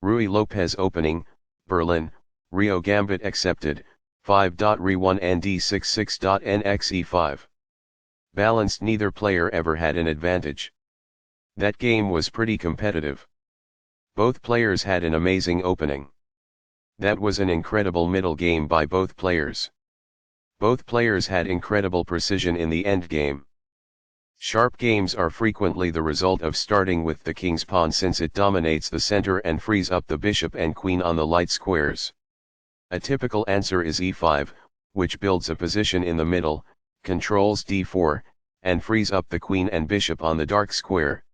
Ruy Lopez opening, Berlin, Rio Gambit accepted, 5.Re1 Nd6 6.Nxe5. Balanced, neither player ever had an advantage. That game was pretty competitive. Both players had an amazing opening. That was an incredible middle game by both players. Both players had incredible precision in the end game. Sharp games are frequently the result of starting with the king's pawn, since it dominates the center and frees up the bishop and queen on the light squares. A typical answer is e5, which builds a position in the middle, controls d4, and frees up the queen and bishop on the dark square.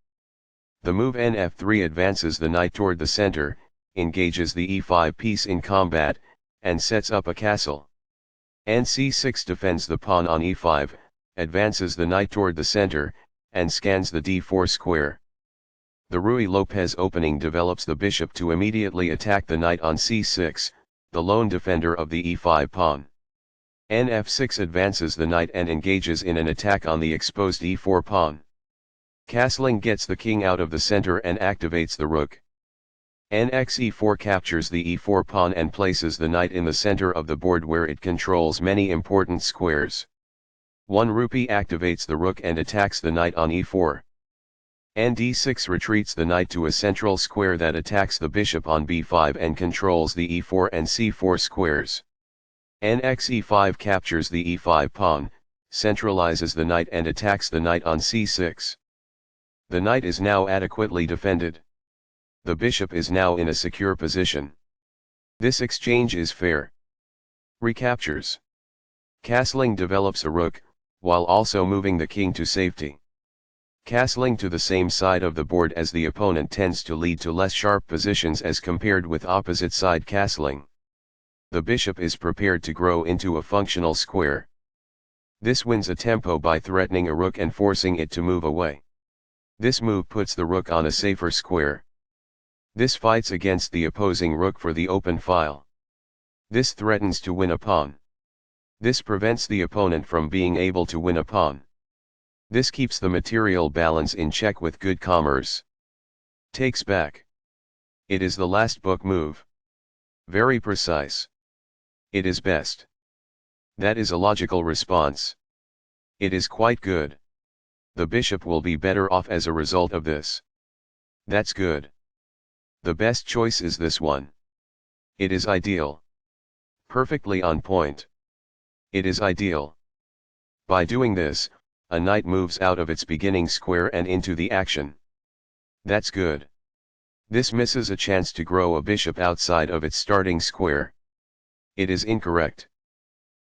The move nf3 advances the knight toward the center, engages the e5 piece in combat, and sets up a castle. nc6 defends the pawn on e5, advances the knight toward the center, and scans the d4 square. The Ruy Lopez opening develops the bishop to immediately attack the knight on c6, the lone defender of the e5 pawn. nf6 advances the knight and engages in an attack on the exposed e4 pawn. Castling gets the king out of the center and activates the rook. nxe4 captures the e4 pawn and places the knight in the center of the board, where it controls many important squares. 1 rupee activates the rook and attacks the knight on e4. nd6 retreats the knight to a central square that attacks the bishop on b5 and controls the e4 and c4 squares. nxe5 captures the e5 pawn, centralizes the knight and attacks the knight on c6. The knight is now adequately defended. The bishop is now in a secure position. This exchange is fair. Recaptures. Castling develops a rook, while also moving the king to safety. Castling to the same side of the board as the opponent tends to lead to less sharp positions as compared with opposite side castling. The bishop is prepared to grow into a functional square. This wins a tempo by threatening a rook and forcing it to move away. This move puts the rook on a safer square. This fights against the opposing rook for the open file. This threatens to win a pawn. This prevents the opponent from being able to win a pawn. This keeps the material balance in check with good commerce. Takes back. It is the last book move. Very precise. It is best. That is a logical response. It is quite good. The bishop will be better off as a result of this. That's good. The best choice is this one. It is ideal. Perfectly on point. It is ideal. By doing this, a knight moves out of its beginning square and into the action. That's good. This misses a chance to grow a bishop outside of its starting square. It is incorrect.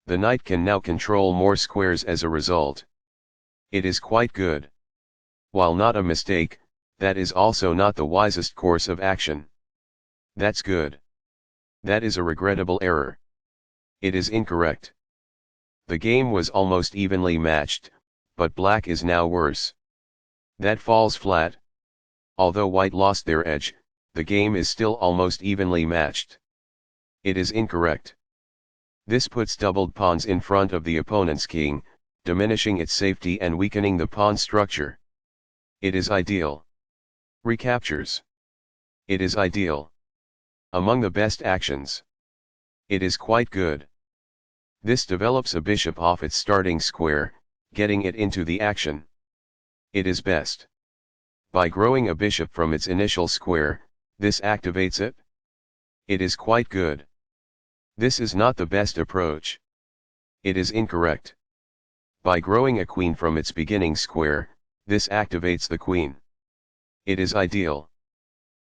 The knight can now control more squares as a result. It is quite good. While not a mistake, that is also not the wisest course of action. That's good. That is a regrettable error. It is incorrect. The game was almost evenly matched, but black is now worse. That falls flat. Although white lost their edge, the game is still almost evenly matched. It is incorrect. This puts doubled pawns in front of the opponent's king, diminishing its safety and weakening the pawn structure. It is ideal. Recaptures. It is ideal. Among the best actions. It is quite good. This develops a bishop off its starting square, getting it into the action. It is best. By growing a bishop from its initial square, this activates it. It is quite good. This is not the best approach. It is incorrect. By growing a queen from its beginning square, this activates the queen. It is ideal.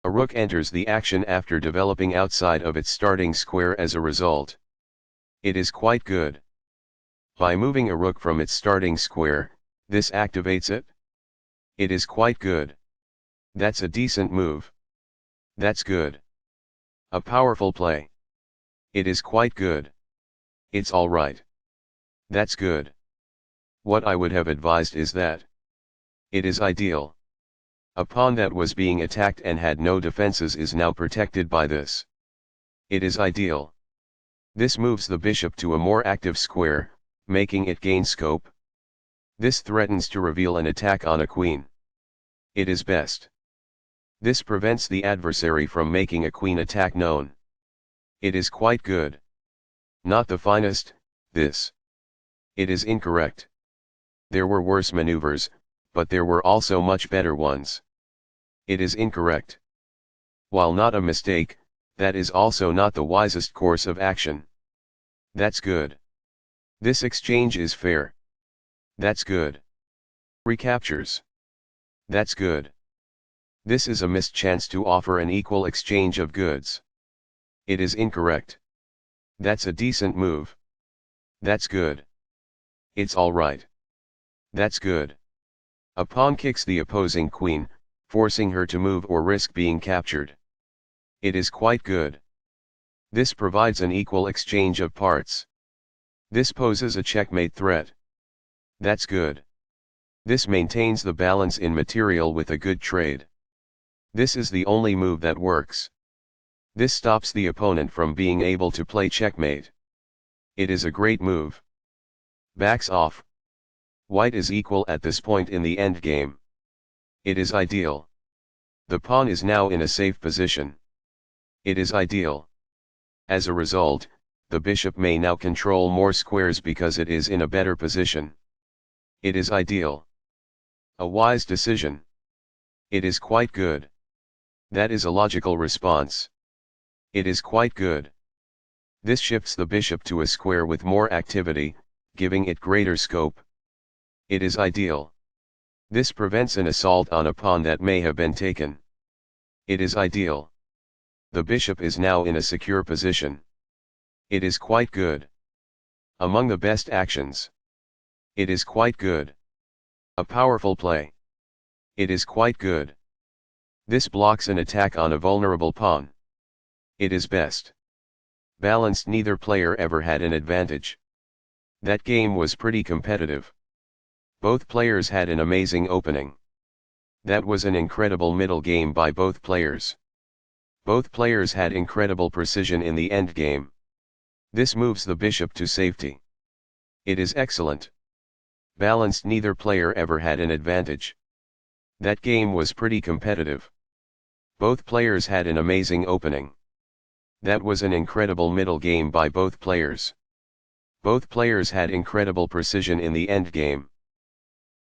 A rook enters the action after developing outside of its starting square as a result. It is quite good. By moving a rook from its starting square, this activates it. It is quite good. That's a decent move. That's good. A powerful play. It is quite good. It's all right. That's good. What I would have advised is that. It is ideal. A pawn that was being attacked and had no defenses is now protected by this. It is ideal. This moves the bishop to a more active square, making it gain scope. This threatens to reveal an attack on a queen. It is best. This prevents the adversary from making a queen attack known. It is quite good. Not the finest, this. It is incorrect. There were worse maneuvers, but there were also much better ones. It is incorrect. While not a mistake, that is also not the wisest course of action. That's good. This exchange is fair. That's good. Recaptures. That's good. This is a missed chance to offer an equal exchange of goods. It is incorrect. That's a decent move. That's good. It's all right. That's good. A pawn kicks the opposing queen, forcing her to move or risk being captured. It is quite good. This provides an equal exchange of parts. This poses a checkmate threat. That's good. This maintains the balance in material with a good trade. This is the only move that works. This stops the opponent from being able to play checkmate. It is a great move. Backs off. White is equal at this point in the endgame. It is ideal. The pawn is now in a safe position. It is ideal. As a result, the bishop may now control more squares because it is in a better position. It is ideal. A wise decision. It is quite good. That is a logical response. It is quite good. This shifts the bishop to a square with more activity, giving it greater scope. It is ideal. This prevents an assault on a pawn that may have been taken. It is ideal. The bishop is now in a secure position. It is quite good. Among the best actions. It is quite good. A powerful play. It is quite good. This blocks an attack on a vulnerable pawn. It is best. Balanced. Neither player ever had an advantage. That game was pretty competitive. Both players had an amazing opening. That was an incredible middle game by both players. Both players had incredible precision in the endgame. This moves the bishop to safety. It is excellent. Balanced. Neither player ever had an advantage. That game was pretty competitive. Both players had an amazing opening. That was an incredible middle game by both players. Both players had incredible precision in the endgame.